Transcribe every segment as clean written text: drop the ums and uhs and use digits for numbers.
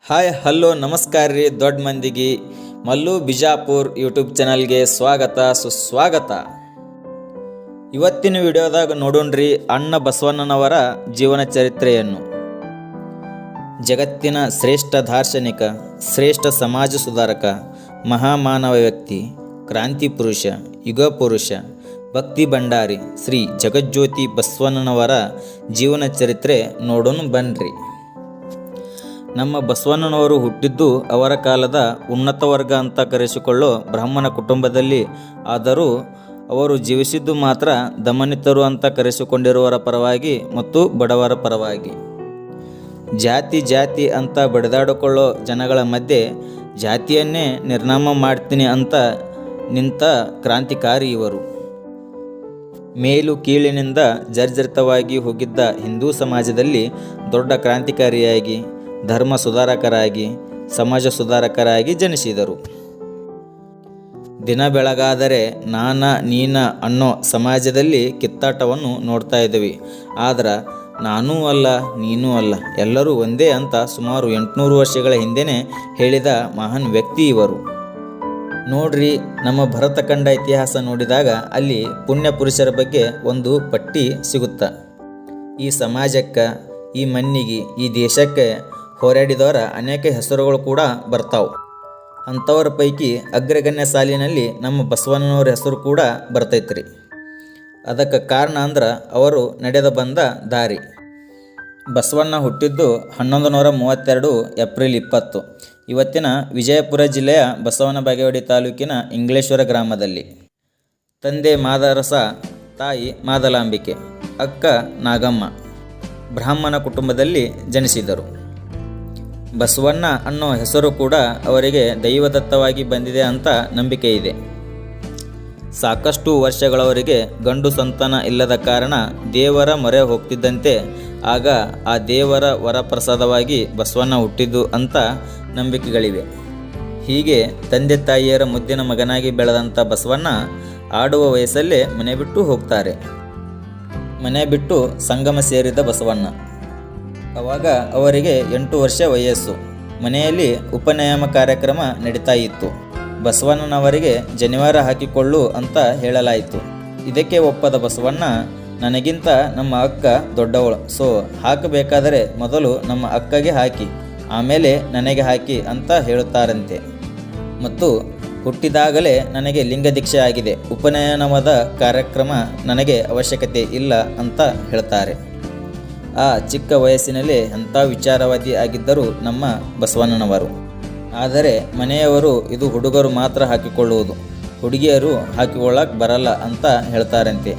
Hi hello ನಮಸ್ಕಾರ ರೀ ದೊಡ್ಡ ಮಂದಿಗೆ ಮಲ್ಲು ಬಿಜಾಪುರ್ ಯೂಟ್ಯೂಬ್ ಚಾನಲ್ಗೆ ಸ್ವಾಗತ ಸುಸ್ವಾಗತ. ಇವತ್ತಿನ ವಿಡಿಯೋದಾಗ ನೋಡೋಣ್ರಿ ಅಣ್ಣ ಬಸವಣ್ಣನವರ ಜೀವನ ಚರಿತ್ರೆಯನ್ನು. ಜಗತ್ತಿನ ಶ್ರೇಷ್ಠ ದಾರ್ಶನಿಕ, ಶ್ರೇಷ್ಠ ಸಮಾಜ ಸುಧಾರಕ, ಮಹಾಮಾನವ ವ್ಯಕ್ತಿ, ಕ್ರಾಂತಿ ಪುರುಷ, ಯುಗ ಪುರುಷ, ಭಕ್ತಿ ಭಂಡಾರಿ ಶ್ರೀ ಜಗಜ್ಯೋತಿ ಬಸವಣ್ಣನವರ ಜೀವನ ಚರಿತ್ರೆ ನೋಡೋಣ ಬನ್ರಿ. ನಮ್ಮ ಬಸವಣ್ಣನವರು ಹುಟ್ಟಿದ್ದು ಅವರ ಕಾಲದ ಉನ್ನತ ವರ್ಗ ಅಂತ ಕರೆಸಿಕೊಳ್ಳೋ ಬ್ರಾಹ್ಮಣ ಕುಟುಂಬದಲ್ಲಿ. ಆದರೂ ಅವರು ಜೀವಿಸಿದ್ದು ಮಾತ್ರ ದಮನಿತರು ಅಂತ ಕರೆಸಿಕೊಂಡಿರುವವರ ಪರವಾಗಿ ಮತ್ತು ಬಡವರ ಪರವಾಗಿ. ಜಾತಿ ಜಾತಿ ಅಂತ ಬಡಿದಾಡಿಕೊಳ್ಳೋ ಜನಗಳ ಮಧ್ಯೆ ಜಾತಿಯನ್ನೇ ನಿರ್ನಾಮ ಮಾಡ್ತೀನಿ ಅಂತ ನಿಂತ ಕ್ರಾಂತಿಕಾರಿ ಇವರು. ಮೇಲು ಕೀಳಿನಿಂದ ಜರ್ಜರಿತವಾಗಿ ಹೋಗಿದ್ದ ಹಿಂದೂ ಸಮಾಜದಲ್ಲಿ ದೊಡ್ಡ ಕ್ರಾಂತಿಕಾರಿಯಾಗಿ, ಧರ್ಮ ಸುಧಾರಕರಾಗಿ, ಸಮಾಜ ಸುಧಾರಕರಾಗಿ ಜನಿಸಿದರು. ದಿನ ಬೆಳಗಾದರೆ ನಾನ ನೀನ ಅನ್ನೋ ಸಮಾಜದಲ್ಲಿ ಕಿತ್ತಾಟವನ್ನು ನೋಡ್ತಾ ಇದ್ದೀವಿ. ಆದ್ರೆ ನಾನೂ ಅಲ್ಲ ನೀನೂ ಅಲ್ಲ, ಎಲ್ಲರೂ ಒಂದೇ ಅಂತ ಸುಮಾರು 800 ವರ್ಷಗಳ ಹಿಂದೆಯೇ ಹೇಳಿದ ಮಹಾನ್ ವ್ಯಕ್ತಿ ಇವರು. ನೋಡ್ರಿ, ನಮ್ಮ ಭರತಖಂಡ ಇತಿಹಾಸ ನೋಡಿದಾಗ ಅಲ್ಲಿ ಪುಣ್ಯ ಪುರುಷರ ಬಗ್ಗೆ ಒಂದು ಪಟ್ಟಿ ಸಿಗುತ್ತಾ. ಈ ಸಮಾಜಕ್ಕೆ, ಈ ಮಣ್ಣಿಗೆ, ಈ ದೇಶಕ್ಕೆ ಹೋರಾಡಿದವರ ಅನೇಕ ಹೆಸರುಗಳು ಕೂಡ ಬರ್ತಾವೆ. ಅಂಥವ್ರ ಪೈಕಿ ಅಗ್ರಗಣ್ಯ ಸಾಲಿನಲ್ಲಿ ನಮ್ಮ ಬಸವಣ್ಣನವ್ರ ಹೆಸರು ಕೂಡ ಬರ್ತೈತ್ರಿ. ಅದಕ್ಕೆ ಕಾರಣ ಅಂದ್ರೆ ಅವರು ನಡೆದು ಬಂದ ದಾರಿ. ಬಸವಣ್ಣ ಹುಟ್ಟಿದ್ದು 1132 ಏಪ್ರಿಲ್ 20 ಇವತ್ತಿನ ವಿಜಯಪುರ ಜಿಲ್ಲೆಯ ಬಸವನ ಬಾಗೇವಾಡಿ ತಾಲೂಕಿನ ಇಂಗ್ಲೇಶ್ವರ ಗ್ರಾಮದಲ್ಲಿ. ತಂದೆ ಮಾದರಸ, ತಾಯಿ ಮಾದಲಾಂಬಿಕೆ, ಅಕ್ಕ ನಾಗಮ್ಮ. ಬ್ರಾಹ್ಮಣ ಕುಟುಂಬದಲ್ಲಿ ಜನಿಸಿದರು. ಬಸವಣ್ಣ ಅನ್ನೋ ಹೆಸರು ಕೂಡ ಅವರಿಗೆ ದೈವದತ್ತವಾಗಿ ಬಂದಿದೆ ಅಂತ ನಂಬಿಕೆ ಇದೆ. ಸಾಕಷ್ಟು ವರ್ಷಗಳವರೆಗೆ ಗಂಡು ಸಂತಾನ ಇಲ್ಲದ ಕಾರಣ ದೇವರ ಮೊರೆ ಹೋಗ್ತಿದ್ದಂತೆ ಆಗ ಆ ದೇವರ ವರಪ್ರಸಾದವಾಗಿ ಬಸವಣ್ಣ ಹುಟ್ಟಿದ್ದು ಅಂತ ನಂಬಿಕೆಗಳಿವೆ. ಹೀಗೆ ತಂದೆ ತಾಯಿಯರ ಮುದ್ದಿನ ಮಗನಾಗಿ ಬೆಳೆದಂಥ ಬಸವಣ್ಣ ಆಡುವ ವಯಸ್ಸಲ್ಲೇ ಮನೆ ಬಿಟ್ಟು ಹೋಗ್ತಾರೆ. ಮನೆ ಬಿಟ್ಟು ಸಂಗಮ ಸೇರಿದ ಬಸವಣ್ಣ. ಅವಾಗ ಅವರಿಗೆ 8 ವರ್ಷ ವಯಸ್ಸು. ಮನೆಯಲ್ಲಿ ಉಪನಯನ ಕಾರ್ಯಕ್ರಮ ನಡೀತಾ ಇತ್ತು. ಬಸವಣ್ಣನವರಿಗೆ ಜನಿವಾರ ಹಾಕಿಕೊಳ್ಳು ಅಂತ ಹೇಳಲಾಯಿತು. ಇದಕ್ಕೆ ಒಪ್ಪದ ಬಸವಣ್ಣ, ನನಗಿಂತ ನಮ್ಮ ಅಕ್ಕ ದೊಡ್ಡವಳು, ಸೊ ಹಾಕಬೇಕಾದರೆ ಮೊದಲು ನಮ್ಮ ಅಕ್ಕಗೆ ಹಾಕಿ, ಆಮೇಲೆ ನನಗೆ ಹಾಕಿ ಅಂತ ಹೇಳುತ್ತಾರಂತೆ. ಮತ್ತು ಹುಟ್ಟಿದಾಗಲೇ ನನಗೆ ಲಿಂಗ ದೀಕ್ಷೆ ಆಗಿದೆ, ಉಪನಯನವಾದ ಕಾರ್ಯಕ್ರಮ ನನಗೆ ಅವಶ್ಯಕತೆ ಇಲ್ಲ ಅಂತ ಹೇಳ್ತಾರೆ. ಆ ಚಿಕ್ಕ ವಯಸ್ಸಿನಲ್ಲೇ ಅಂಥ ವಿಚಾರವಾದಿ ಆಗಿದ್ದರು ನಮ್ಮ ಬಸವಣ್ಣನವರು. ಆದರೆ ಮನೆಯವರು ಇದು ಹುಡುಗರು ಮಾತ್ರ ಹಾಕಿಕೊಳ್ಳುವುದು, ಹುಡುಗಿಯರು ಹಾಕಿಕೊಳ್ಳಕ್ಕೆ ಬರಲ್ಲ ಅಂತ ಹೇಳ್ತಾರಂತೆ.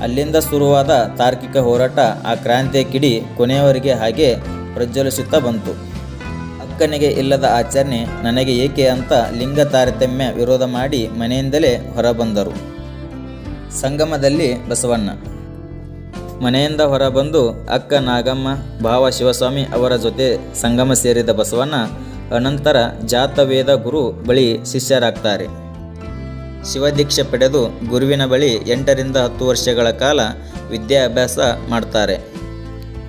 ಅಲ್ಲಿಂದ ಶುರುವಾದ ತಾರ್ಕಿಕ ಹೋರಾಟ ಆ ಕ್ರಾಂತಿಯ ಕಿಡಿ ಕೊನೆಯವರೆಗೆ ಹಾಗೆ ಪ್ರಜ್ವಲಿಸುತ್ತಾ ಬಂತು. ಅಕ್ಕನಿಗೆ ಇಲ್ಲದ ಆಚರಣೆ ನನಗೆ ಏಕೆ ಅಂತ ಲಿಂಗ ತಾರತಮ್ಯ ವಿರೋಧ ಮಾಡಿ ಮನೆಯಿಂದಲೇ ಹೊರಬಂದರು. ಸಂಗಮದಲ್ಲಿ ಬಸವಣ್ಣ. ಮನೆಯಿಂದ ಹೊರಬಂದು ಅಕ್ಕ ನಾಗಮ್ಮ, ಭಾವ ಶಿವಸ್ವಾಮಿ ಅವರ ಜೊತೆ ಸಂಗಮ ಸೇರಿದ ಬಸವಣ್ಣ ಅನಂತರ ಜಾತವೇದ ಗುರು ಬಳಿ ಶಿಷ್ಯರಾಗ್ತಾರೆ. ಶಿವದೀಕ್ಷೆ ಪಡೆದು ಗುರುವಿನ ಬಳಿ 8 ರಿಂದ 10 ವರ್ಷಗಳ ಕಾಲ ವಿದ್ಯಾಭ್ಯಾಸ ಮಾಡ್ತಾರೆ.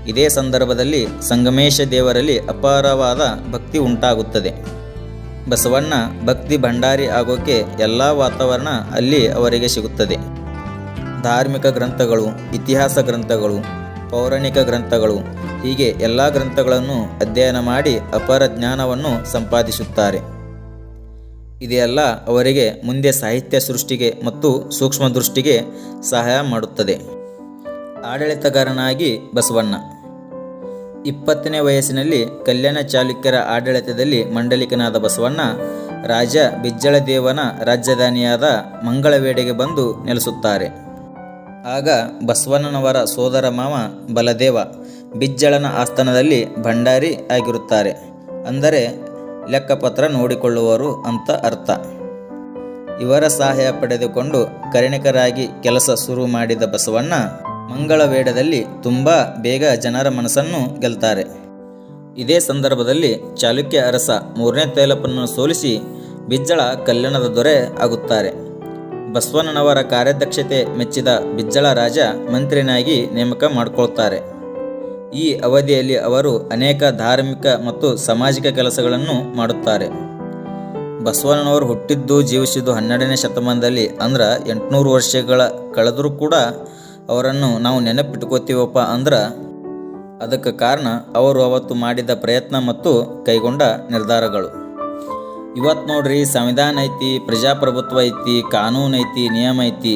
ಇದೇ ಸಂದರ್ಭದಲ್ಲಿ ಸಂಗಮೇಶ ದೇವರಲ್ಲಿ ಅಪಾರವಾದ ಭಕ್ತಿ ಉಂಟಾಗುತ್ತದೆ. ಬಸವಣ್ಣ ಭಕ್ತಿ ಭಂಡಾರಿ ಆಗೋಕೆ ಎಲ್ಲ ವಾತಾವರಣ ಅಲ್ಲಿ ಅವರಿಗೆ ಸಿಗುತ್ತದೆ. ಧಾರ್ಮಿಕ ಗ್ರಂಥಗಳು, ಇತಿಹಾಸ ಗ್ರಂಥಗಳು, ಪೌರಾಣಿಕ ಗ್ರಂಥಗಳು, ಹೀಗೆ ಎಲ್ಲ ಗ್ರಂಥಗಳನ್ನು ಅಧ್ಯಯನ ಮಾಡಿ ಅಪಾರ ಜ್ಞಾನವನ್ನು ಸಂಪಾದಿಸುತ್ತಾರೆ. ಇದೆಲ್ಲ ಅವರಿಗೆ ಮುಂದೆ ಸಾಹಿತ್ಯ ಸೃಷ್ಟಿಗೆ ಮತ್ತು ಸೂಕ್ಷ್ಮ ದೃಷ್ಟಿಗೆ ಸಹಾಯ ಮಾಡುತ್ತದೆ. ಆಡಳಿತಗಾರನಾಗಿ ಬಸವಣ್ಣ. 20ನೇ ವಯಸ್ಸಿನಲ್ಲಿ ಕಲ್ಯಾಣ ಚಾಲುಕ್ಯರ ಆಡಳಿತದಲ್ಲಿ ಮಂಡಲಿಕನಾದ ಬಸವಣ್ಣ ರಾಜ ಬಿಜ್ಜಳದೇವನ ರಾಜಧಾನಿಯಾದ ಮಂಗಳವೇಡೆಗೆ ಬಂದು ನೆಲೆಸುತ್ತಾರೆ. ಆಗ ಬಸವಣ್ಣನವರ ಸೋದರ ಮಾವ ಬಲದೇವ ಬಿಜ್ಜಳನ ಆಸ್ಥಾನದಲ್ಲಿ ಭಂಡಾರಿ ಆಗಿರುತ್ತಾರೆ. ಅಂದರೆ ಲೆಕ್ಕಪತ್ರ ನೋಡಿಕೊಳ್ಳುವರು ಅಂತ ಅರ್ಥ. ಇವರ ಸಹಾಯ ಪಡೆದುಕೊಂಡು ಕರ್ಣಿಕರಾಗಿ ಕೆಲಸ ಶುರು ಮಾಡಿದ ಬಸವಣ್ಣ ಮಂಗಳವೇಡದಲ್ಲಿ ತುಂಬ ಬೇಗ ಜನರ ಮನಸ್ಸನ್ನು ಗೆಲ್ತಾರೆ. ಇದೇ ಸಂದರ್ಭದಲ್ಲಿ ಚಾಲುಕ್ಯ ಅರಸ 3ನೇ ತೈಲಪ್ಪನನ್ನು ಸೋಲಿಸಿ ಬಿಜ್ಜಳ ಕಲ್ಯಾಣದ ದೊರೆ ಆಗುತ್ತಾರೆ. ಬಸವಣ್ಣನವರ ಕಾರ್ಯದಕ್ಷತೆ ಮೆಚ್ಚಿದ ಬಿಜ್ಜಳ ರಾಜ ಮಂತ್ರಿನಾಗಿ ನೇಮಕ ಮಾಡಿಕೊಳ್ತಾರೆ. ಈ ಅವಧಿಯಲ್ಲಿ ಅವರು ಅನೇಕ ಧಾರ್ಮಿಕ ಮತ್ತು ಸಾಮಾಜಿಕ ಕೆಲಸಗಳನ್ನು ಮಾಡುತ್ತಾರೆ. ಬಸವಣ್ಣನವರು ಹುಟ್ಟಿದ್ದು ಜೀವಿಸಿದ್ದು 12ನೇ ಶತಮಾನದಲ್ಲಿ, ಅಂದ್ರೆ 800 ವರ್ಷಗಳ ಕಳೆದರೂ ಕೂಡ ಅವರನ್ನು ನಾವು ನೆನಪಿಟ್ಕೋತೀವಪ್ಪ ಅಂದ್ರೆ ಅದಕ್ಕೆ ಕಾರಣ ಅವರು ಅವತ್ತು ಮಾಡಿದ ಪ್ರಯತ್ನ ಮತ್ತು ಕೈಗೊಂಡ ನಿರ್ಧಾರಗಳು. ಇವತ್ತು ನೋಡ್ರಿ, ಸಂವಿಧಾನ ಐತಿ, ಪ್ರಜಾಪ್ರಭುತ್ವ ಐತಿ, ಕಾನೂನು ಐತಿ, ನಿಯಮ ಐತಿ,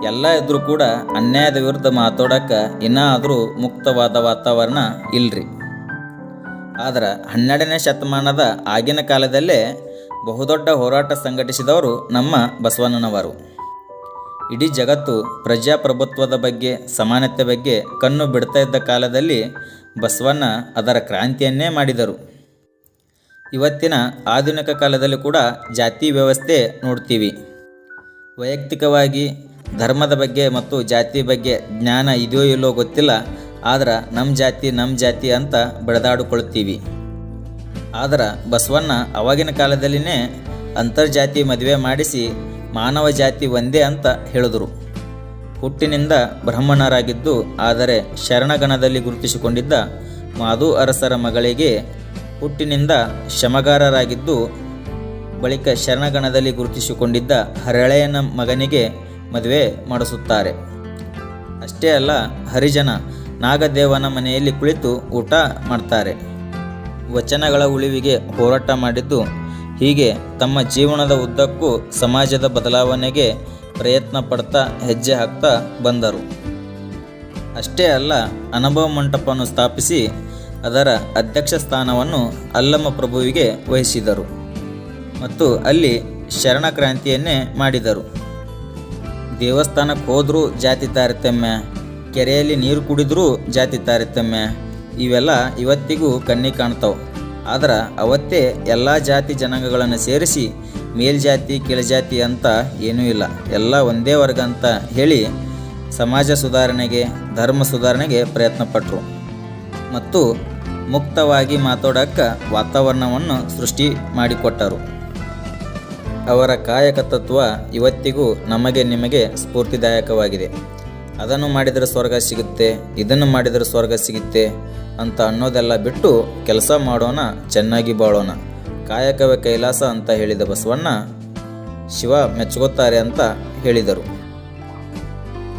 ಎಲ್ಲ ಇದ್ರೂ ಕೂಡ ಅನ್ಯಾಯದ ವಿರುದ್ಧ ಮಾತಾಡೋಕೆ ಇನ್ನಾದರೂ ಮುಕ್ತವಾದ ವಾತಾವರಣ ಇಲ್ರಿ. ಆದ್ರೆ 12ನೇ ಶತಮಾನದ ಆಗಿನ ಕಾಲದಲ್ಲೇ ಬಹುದೊಡ್ಡ ಹೋರಾಟ ಸಂಘಟಿಸಿದವರು ನಮ್ಮ ಬಸವಣ್ಣನವರು. ಇಡೀ ಜಗತ್ತು ಪ್ರಜಾಪ್ರಭುತ್ವದ ಬಗ್ಗೆ, ಸಮಾನತೆ ಬಗ್ಗೆ ಕಣ್ಣು ಬಿಡ್ತಾ ಇದ್ದ ಕಾಲದಲ್ಲಿ ಬಸವಣ್ಣ ಅದರ ಕ್ರಾಂತಿಯನ್ನೇ ಮಾಡಿದರು. ಇವತ್ತಿನ ಆಧುನಿಕ ಕಾಲದಲ್ಲಿ ಕೂಡ ಜಾತಿ ವ್ಯವಸ್ಥೆ ನೋಡ್ತೀವಿ. ವೈಯಕ್ತಿಕವಾಗಿ ಧರ್ಮದ ಬಗ್ಗೆ ಮತ್ತು ಜಾತಿ ಬಗ್ಗೆ ಜ್ಞಾನ ಇದೆಯೋ ಇಲ್ಲೋ ಗೊತ್ತಿಲ್ಲ, ಆದ್ರೆ ನಮ್ಮ ಜಾತಿ ಅಂತ ಬೆಳೆದಾಡಿಕೊಳ್ತೀವಿ. ಆದ್ರೆ ಬಸವಣ್ಣ ಅವಾಗಿನ ಕಾಲದಲ್ಲಿನೇ ಅಂತರ್ಜಾತಿ ಮದುವೆ ಮಾಡಿಸಿ ಮಾನವ ಜಾತಿ ಒಂದೇ ಅಂತ ಹೇಳಿದರು. ಹುಟ್ಟಿನಿಂದ ಬ್ರಾಹ್ಮಣರಾಗಿದ್ದು ಆದರೆ ಶರಣಗಣದಲ್ಲಿ ಗುರುತಿಸಿಕೊಂಡಿದ್ದ ಮಾಧು ಅರಸರ ಮಗಳಿಗೆ ಹುಟ್ಟಿನಿಂದ ಶಮಗಾರರಾಗಿದ್ದು ಬಳಿಕ ಶರಣಗಣದಲ್ಲಿ ಗುರುತಿಸಿಕೊಂಡಿದ್ದ ಹರಳೆಯನ ಮಗನಿಗೆ ಮದುವೆ ಮಾಡಿಸುತ್ತಾರೆ. ಅಷ್ಟೇ ಅಲ್ಲ, ಹರಿಜನ ನಾಗದೇವನ ಮನೆಯಲ್ಲಿ ಕುಳಿತು ಊಟ ಮಾಡ್ತಾರೆ. ವಚನಗಳ ಉಳಿವಿಗೆ ಹೋರಾಟ ಮಾಡಿದ್ದು, ಹೀಗೆ ತಮ್ಮ ಜೀವನದ ಉದ್ದಕ್ಕೂ ಸಮಾಜದ ಬದಲಾವಣೆಗೆ ಪ್ರಯತ್ನ ಪಡ್ತಾ ಹೆಜ್ಜೆ ಹಾಕ್ತಾ ಬಂದರು. ಅಷ್ಟೇ ಅಲ್ಲ, ಅನುಭವ ಮಂಟಪವನ್ನು ಸ್ಥಾಪಿಸಿ ಅದರ ಅಧ್ಯಕ್ಷ ಸ್ಥಾನವನ್ನು ಅಲ್ಲಮ ಪ್ರಭುವಿಗೆ ವಹಿಸಿದರು ಮತ್ತು ಅಲ್ಲಿ ಶರಣ ಕ್ರಾಂತಿಯನ್ನೇ ಮಾಡಿದರು. ದೇವಸ್ಥಾನಕ್ಕೆ ಹೋದರೂ ಜಾತಿ ತಾರತಮ್ಯ, ಕೆರೆಯಲ್ಲಿ ನೀರು ಕುಡಿದ್ರೂ ಜಾತಿ ತಾರತಮ್ಯ, ಇವೆಲ್ಲ ಇವತ್ತಿಗೂ ಕಣ್ಣಿಗೆ ಕಾಣ್ತಾವೆ. ಆದ್ರೆ ಅವತ್ತೇ ಎಲ್ಲ ಜಾತಿ ಜನಾಂಗಗಳನ್ನು ಸೇರಿಸಿ ಮೇಲ್ಜಾತಿ ಕೀಳ್ಜಾತಿ ಅಂತ ಏನೂ ಇಲ್ಲ, ಎಲ್ಲ ಒಂದೇ ವರ್ಗ ಅಂತ ಹೇಳಿ ಸಮಾಜ ಸುಧಾರಣೆಗೆ, ಧರ್ಮ ಸುಧಾರಣೆಗೆ ಪ್ರಯತ್ನ ಪಟ್ಟರು ಮತ್ತು ಮುಕ್ತವಾಗಿ ಮಾತಾಡೋಕ್ಕೆ ವಾತಾವರಣವನ್ನು ಸೃಷ್ಟಿ ಮಾಡಿಕೊಟ್ಟರು. ಅವರ ಕಾಯಕ ತತ್ವ ಇವತ್ತಿಗೂ ನಮಗೆ ನಿಮಗೆ ಸ್ಫೂರ್ತಿದಾಯಕವಾಗಿದೆ. ಅದನ್ನು ಮಾಡಿದರೆ ಸ್ವರ್ಗ ಸಿಗುತ್ತೆ, ಇದನ್ನು ಮಾಡಿದರೆ ಸ್ವರ್ಗ ಸಿಗುತ್ತೆ ಅಂತ ಅನ್ನೋದೆಲ್ಲ ಬಿಟ್ಟು ಕೆಲಸ ಮಾಡೋಣ, ಚೆನ್ನಾಗಿ ಬಾಳೋಣ, ಕಾಯಕವೇ ಕೈಲಾಸ ಅಂತ ಹೇಳಿದ ಬಸವಣ್ಣ ಶಿವ ಮೆಚ್ಚುತ್ತಾರೆ ಅಂತ ಹೇಳಿದರು.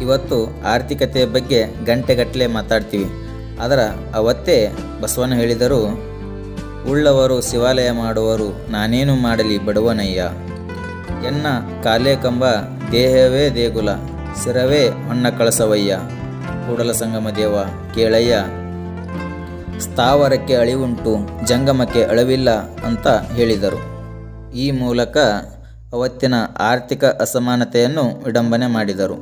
ಇವತ್ತು ಆರ್ಥಿಕತೆಯ ಬಗ್ಗೆ ಗಂಟೆಗಟ್ಟಲೆ ಮಾತಾಡ್ತೀವಿ, ಆದರೆ ಅವತ್ತೇ ಬಸವಣ್ಣ ಹೇಳಿದರು, ಉಳ್ಳವರು ಶಿವಾಲಯ ಮಾಡುವರು, ನಾನೇನು ಮಾಡಲಿ ಬಡವನಯ್ಯ, ಎನ್ನ ಕಾಲೇ ಕಂಬ ದೇಹವೇ ದೇಗುಲ, ಸಿರವೇ ಹೊನ್ನ ಕಳಸವಯ್ಯ, ಕೂಡಲ ಸಂಗಮ ದೇವ ಕೇಳಯ್ಯ, ಸ್ಥಾವರಕ್ಕೆ ಅಳಿವುಂಟು ಜಂಗಮಕ್ಕೆ ಅಳವಿಲ್ಲ ಅಂತ ಹೇಳಿದರು. ಈ ಮೂಲಕ ಅವತ್ತಿನ ಆರ್ಥಿಕ ಅಸಮಾನತೆಯನ್ನು ವಿಡಂಬನೆ ಮಾಡಿದರು.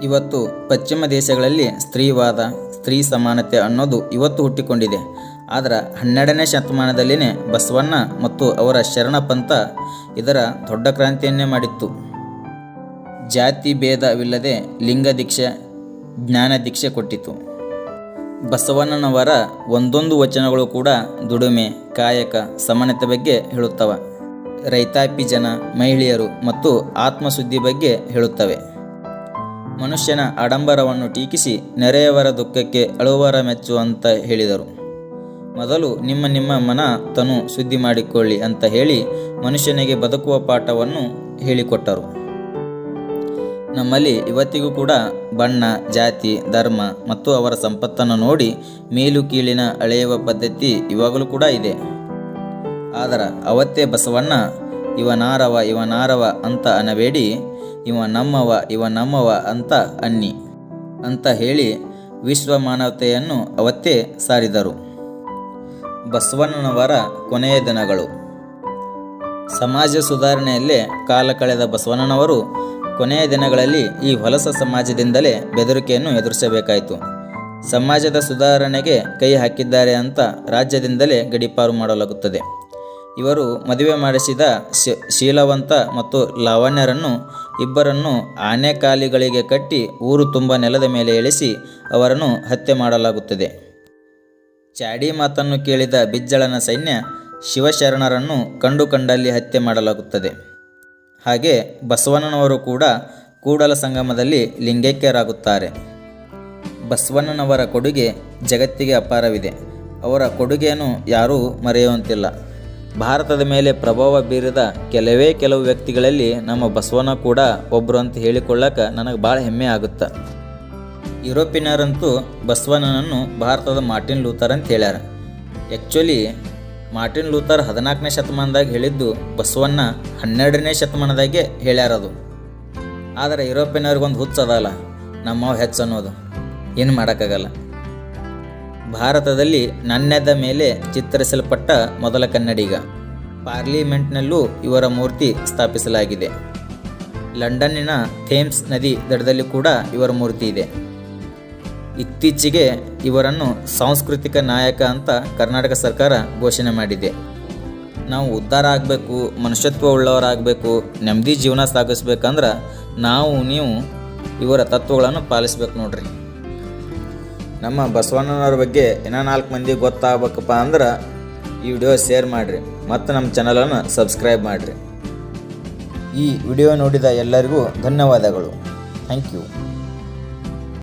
ಇವತ್ತು ಪಶ್ಚಿಮ ದೇಶಗಳಲ್ಲಿ ಸ್ತ್ರೀವಾದ, ಸ್ತ್ರೀ ಸಮಾನತೆ ಅನ್ನೋದು ಇವತ್ತು ಹುಟ್ಟಿಕೊಂಡಿದೆ. ಆದರೆ 12ನೇ ಶತಮಾನದಲ್ಲಿನೇ ಬಸವಣ್ಣ ಮತ್ತು ಅವರ ಶರಣ ಪಂಥ ಇದರ ದೊಡ್ಡ ಕ್ರಾಂತಿಯನ್ನೇ ಮಾಡಿತ್ತು. ಜಾತಿ ಭೇದವಿಲ್ಲದೆ ಲಿಂಗ ದೀಕ್ಷೆ, ಜ್ಞಾನ ದೀಕ್ಷೆ ಕೊಟ್ಟಿತು. ಬಸವಣ್ಣನವರ ಒಂದೊಂದು ವಚನಗಳು ಕೂಡ ದುಡಿಮೆ, ಕಾಯಕ, ಸಮಾನತೆ ಬಗ್ಗೆ ಹೇಳುತ್ತವೆ. ರೈತಾಪಿ ಜನ, ಮಹಿಳೆಯರು ಮತ್ತು ಆತ್ಮಶುದ್ಧಿ ಬಗ್ಗೆ ಹೇಳುತ್ತವೆ. ಮನುಷ್ಯನ ಆಡಂಬರವನ್ನು ಟೀಕಿಸಿ ನೆರೆಯವರ ದುಃಖಕ್ಕೆ ಅಳುವರ ಮೆಚ್ಚು ಅಂತ ಹೇಳಿದರು. ಮೊದಲು ನಿಮ್ಮ ಮನ ತನು ಶುದ್ಧಿ ಮಾಡಿಕೊಳ್ಳಿ ಅಂತ ಹೇಳಿ ಮನುಷ್ಯನಿಗೆ ಬದುಕುವ ಪಾಠವನ್ನು ಹೇಳಿಕೊಟ್ಟರು. ನಮ್ಮಲ್ಲಿ ಇವತ್ತಿಗೂ ಕೂಡ ಬಣ್ಣ, ಜಾತಿ, ಧರ್ಮ ಮತ್ತು ಅವರ ಸಂಪತ್ತನ್ನು ನೋಡಿ ಮೇಲು ಕೀಳಿನ ಅಳೆಯುವ ಪದ್ಧತಿ ಇವಾಗಲೂ ಕೂಡ ಇದೆ. ಆದರೆ ಅವತ್ತೇ ಬಸವಣ್ಣ ಇವನಾರವ ಅಂತ ಅನ್ನಬೇಡಿ, ಇವ ನಮ್ಮವ ಅಂತ ಅನ್ನಿ ಅಂತ ಹೇಳಿ ವಿಶ್ವ ಮಾನವತೆಯನ್ನು ಅವತ್ತೇ ಸಾರಿದರು. ಬಸವಣ್ಣನವರ ಕೊನೆಯ ದಿನಗಳು. ಸಮಾಜ ಸುಧಾರಣೆಯಲ್ಲೇ ಕಾಲ ಕಳೆದ ಬಸವಣ್ಣನವರು ಕೊನೆಯ ದಿನಗಳಲ್ಲಿ ಈ ಹೊಲಸ ಸಮಾಜದಿಂದಲೇ ಬೆದರಿಕೆಯನ್ನು ಎದುರಿಸಬೇಕಾಯಿತು. ಸಮಾಜದ ಸುಧಾರಣೆಗೆ ಕೈ ಹಾಕಿದ್ದಾರೆ ಅಂತ ರಾಜ್ಯದಿಂದಲೇ ಗಡೀಪಾರು ಮಾಡಲಾಗುತ್ತದೆ. ಇವರು ಮದುವೆ ಮಾಡಿಸಿದ ಶೀಲವಂತ ಮತ್ತು ಲಾವಣ್ಯರನ್ನು ಇಬ್ಬರನ್ನು ಆನೆಕಾಲಿಗಳಿಗೆ ಕಟ್ಟಿ ಊರು ತುಂಬ ನೆಲದ ಮೇಲೆ ಇಳಿಸಿ ಅವರನ್ನು ಹತ್ಯೆ ಮಾಡಲಾಗುತ್ತದೆ. ಚಾಡಿ ಮಾತನ್ನು ಕೇಳಿದ ಬಿಜ್ಜಳನ ಸೈನ್ಯ ಶಿವಶರಣರನ್ನು ಕಂಡಲ್ಲಿ ಹತ್ಯೆ ಮಾಡಲಾಗುತ್ತದೆ. ಹಾಗೆ ಬಸವಣ್ಣನವರು ಕೂಡ ಕೂಡಲ ಸಂಗಮದಲ್ಲಿ ಲಿಂಗೈಕ್ಯರಾಗುತ್ತಾರೆ. ಬಸವಣ್ಣನವರ ಕೊಡುಗೆ ಜಗತ್ತಿಗೆ ಅಪಾರವಿದೆ. ಅವರ ಕೊಡುಗೆಯನ್ನು ಯಾರೂ ಮರೆಯುವಂತಿಲ್ಲ. ಭಾರತದ ಮೇಲೆ ಪ್ರಭಾವ ಬೀರಿದ ಕೆಲವು ವ್ಯಕ್ತಿಗಳಲ್ಲಿ ನಮ್ಮ ಬಸವಣ್ಣ ಕೂಡ ಒಬ್ಬರು ಅಂತ ಹೇಳಿಕೊಳ್ಳಕ್ಕೆ ನನಗೆ ಭಾಳ ಹೆಮ್ಮೆ ಆಗುತ್ತೆ. ಯುರೋಪಿಯನ್ನರಂತೂ ಬಸವಣ್ಣನನ್ನು ಭಾರತದ ಮಾರ್ಟಿನ್ ಲೂಥರ್ ಅಂತ ಹೇಳ್ಯಾರ. ಆ್ಯಕ್ಚುಲಿ ಮಾರ್ಟಿನ್ ಲೂಥರ್ 14ನೇ ಶತಮಾನದಾಗ ಹೇಳಿದ್ದು ಬಸವಣ್ಣ 12ನೇ ಶತಮಾನದಾಗೆ ಹೇಳ್ಯಾರದು. ಆದರೆ ಯುರೋಪಿಯನ್ನರಿಗೊಂದು ಹುಚ್ಚದಲ್ಲ, ನಮ್ಮವು ಹೆಚ್ಚು ಅನ್ನೋದು. ಏನು ಮಾಡೋಕ್ಕಾಗಲ್ಲ. ಭಾರತದಲ್ಲಿ ನಾಣ್ಯದ ಮೇಲೆ ಚಿತ್ರಿಸಲ್ಪಟ್ಟ ಮೊದಲ ಕನ್ನಡಿಗ. ಪಾರ್ಲಿಮೆಂಟ್ನಲ್ಲೂ ಇವರ ಮೂರ್ತಿ ಸ್ಥಾಪಿಸಲಾಗಿದೆ. ಲಂಡನ್ನಿನ ಥೇಮ್ಸ್ ನದಿ ದಡದಲ್ಲಿ ಕೂಡ ಇವರ ಮೂರ್ತಿ ಇದೆ. ಇತ್ತೀಚೆಗೆ ಇವರನ್ನು ಸಾಂಸ್ಕೃತಿಕ ನಾಯಕ ಅಂತ ಕರ್ನಾಟಕ ಸರ್ಕಾರ ಘೋಷಣೆ ಮಾಡಿದೆ. ನಾವು ಉದ್ಧಾರ ಆಗಬೇಕು, ಮನುಷ್ಯತ್ವ ಉಳ್ಳವರಾಗಬೇಕು, ನೆಮ್ಮದಿ ಜೀವನ ಸಾಗಿಸ್ಬೇಕಂದ್ರೆ ನೀವು ಇವರ ತತ್ವಗಳನ್ನು ಪಾಲಿಸ್ಬೇಕು ನೋಡ್ರಿ. ನಮ್ಮ ಬಸವಣ್ಣನವ್ರ ಬಗ್ಗೆ ಇನ್ನೂ 4 ಮಂದಿ ಗೊತ್ತಾಗಬೇಕಪ್ಪ ಅಂದ್ರೆ ಈ ವಿಡಿಯೋ ಶೇರ್ ಮಾಡಿರಿ ಮತ್ತು ನಮ್ಮ ಚಾನಲನ್ನು ಸಬ್ಸ್ಕ್ರೈಬ್ ಮಾಡಿರಿ. ಈ ವಿಡಿಯೋ ನೋಡಿದ ಎಲ್ಲರಿಗೂ ಧನ್ಯವಾದಗಳು. Thank you.